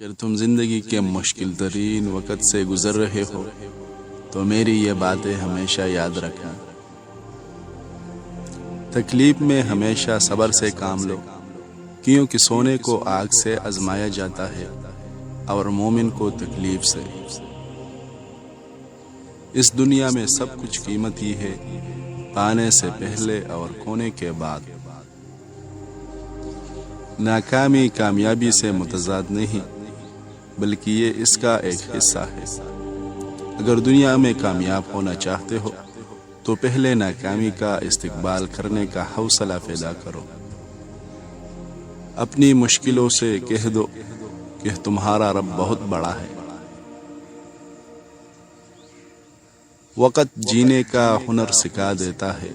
اگر تم زندگی کے مشکل ترین وقت سے گزر رہے ہو تو میری یہ باتیں ہمیشہ یاد رکھنا۔ تکلیف میں ہمیشہ صبر سے کام لو، کیونکہ سونے کو آگ سے آزمایا جاتا ہے اور مومن کو تکلیف سے۔ اس دنیا میں سب کچھ قیمتی ہے، پانے سے پہلے اور کھونے کے بعد۔ ناکامی کامیابی سے متضاد نہیں، بلکہ یہ اس کا ایک حصہ ہے۔ اگر دنیا میں کامیاب ہونا چاہتے ہو تو پہلے ناکامی کا استقبال کرنے کا حوصلہ پیدا کرو۔ اپنی مشکلوں سے کہہ دو کہ تمہارا رب بہت بڑا ہے۔ وقت جینے کا ہنر سکھا دیتا ہے،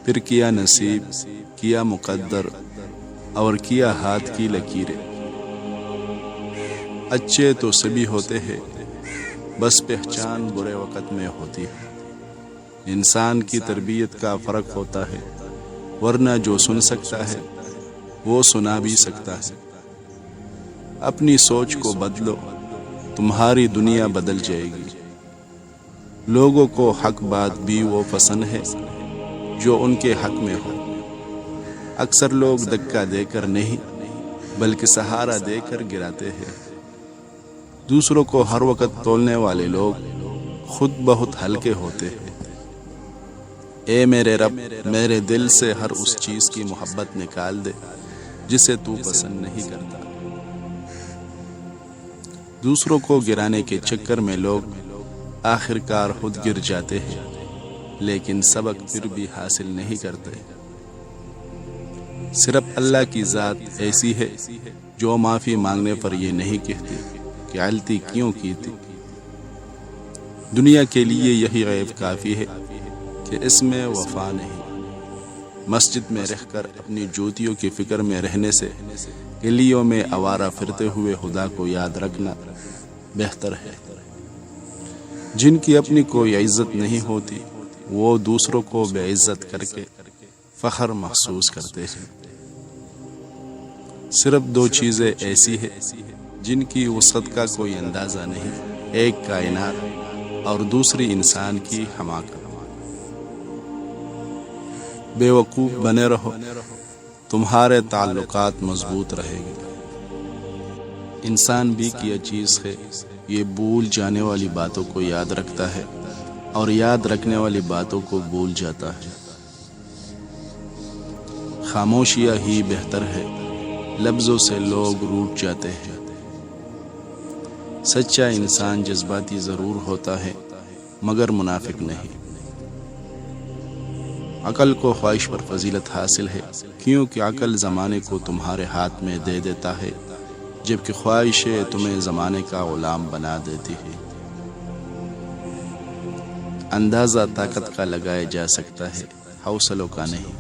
پھر کیا نصیب، کیا مقدر اور کیا ہاتھ کی لکیریں۔ اچھے تو سبھی ہوتے ہیں، بس پہچان برے وقت میں ہوتی ہے۔ انسان کی تربیت کا فرق ہوتا ہے، ورنہ جو سن سکتا ہے وہ سنا بھی سکتا ہے۔ اپنی سوچ کو بدلو، تمہاری دنیا بدل جائے گی۔ لوگوں کو حق بات بھی وہ پسند ہے جو ان کے حق میں ہو۔ اکثر لوگ دھکا دے کر نہیں بلکہ سہارا دے کر گراتے ہیں۔ دوسروں کو ہر وقت تولنے والے لوگ خود بہت ہلکے ہوتے ہیں۔ اے میرے رب، میرے دل سے ہر اس چیز کی محبت نکال دے جسے تو پسند نہیں کرتا۔ دوسروں کو گرانے کے چکر میں لوگ آخر کار خود گر جاتے ہیں، لیکن سبق پھر بھی حاصل نہیں کرتے۔ صرف اللہ کی ذات ایسی ہے جو معافی مانگنے پر یہ نہیں کہتی کہ غلطی کیوں کی تھی۔ دنیا کے لیے یہی غیب کافی ہے کہ اس میں وفا نہیں۔ مسجد میں رہ کر اپنی جوتیوں کی فکر میں رہنے سے گلیوں میں آوارہ پھرتے ہوئے خدا کو یاد رکھنا بہتر ہے۔ جن کی اپنی کوئی عزت نہیں ہوتی وہ دوسروں کو بے عزت کر کے فخر محسوس کرتے ہیں۔ صرف دو چیزیں ایسی ہیں جن کی وسعت کا کوئی اندازہ نہیں، ایک کائنات اور دوسری انسان کی حماقت۔ بے وقوف بنے رہو، تمہارے تعلقات مضبوط رہے گی۔ انسان بھی کیا چیز ہے، یہ بھول جانے والی باتوں کو یاد رکھتا ہے اور یاد رکھنے والی باتوں کو بھول جاتا ہے۔ خاموشیاں ہی بہتر ہے، لفظوں سے لوگ روٹھ جاتے ہیں۔ سچا انسان جذباتی ضرور ہوتا ہے مگر منافق نہیں۔ عقل کو خواہش پر فضیلت حاصل ہے، کیونکہ عقل زمانے کو تمہارے ہاتھ میں دے دیتا ہے، جبکہ خواہشیں تمہیں زمانے کا غلام بنا دیتی ہے۔ اندازہ طاقت کا لگایا جا سکتا ہے، حوصلوں کا نہیں۔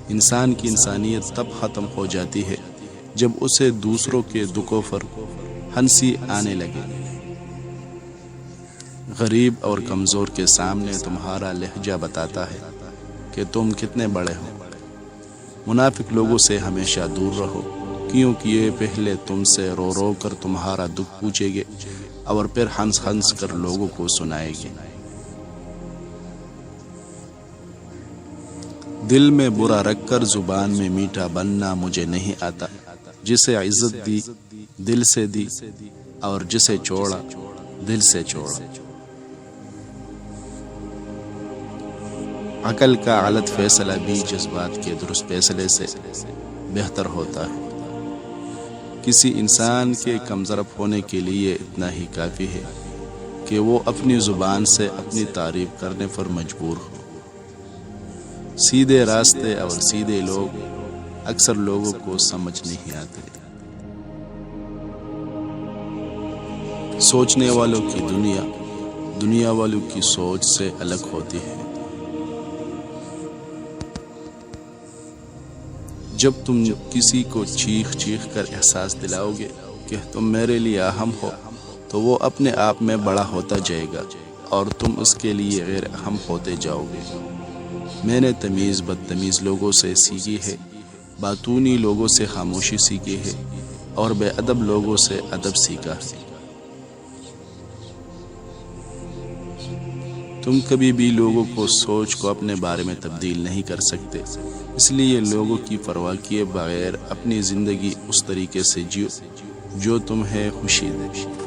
انسان کی انسانیت تب ختم ہو جاتی ہے جب اسے دوسروں کے دکھوں پر ہنسی آنے لگے۔ غریب اور کمزور کے سامنے تمہارا لہجہ بتاتا ہے کہ تم کتنے بڑے ہو۔ منافق لوگوں سے ہمیشہ دور رہو، کیونکہ یہ پہلے تم سے رو رو کر تمہارا دکھ پوچھیں گے اور پھر ہنس ہنس کر لوگوں کو سنائیں گے۔ دل میں برا رکھ کر زبان میں میٹھا بننا مجھے نہیں آتا۔ جسے عزت دی دل سے دی اور جسے چھوڑا دل سے چھوڑا۔ عقل کا غلط فیصلہ بھی جذبات کے درست فیصلے سے بہتر ہوتا ہے۔ کسی انسان کے کمزرف ہونے کے لیے اتنا ہی کافی ہے کہ وہ اپنی زبان سے اپنی تعریف کرنے پر مجبور ہو۔ سیدھے راستے اور سیدھے لوگ اکثر لوگوں کو سمجھ نہیں آتے۔ سوچنے والوں کی دنیا دنیا والوں کی سوچ سے الگ ہوتی ہے۔ جب تم کسی کو چیخ چیخ کر احساس دلاؤ گے کہ تم میرے لیے اہم ہو تو وہ اپنے آپ میں بڑا ہوتا جائے گا اور تم اس کے لیے غیر اہم ہوتے جاؤ گے۔ میں نے تمیز بدتمیز لوگوں سے سیکھی ہے، باطونی لوگوں سے خاموشی سیکھی ہے، اور بے ادب لوگوں سے ادب سیکھا ہے۔ تم کبھی بھی لوگوں کو سوچ کو اپنے بارے میں تبدیل نہیں کر سکتے، اس لیے لوگوں کی پرواہ کیے بغیر اپنی زندگی اس طریقے سے جیو جو تمہیں خوشی دے۔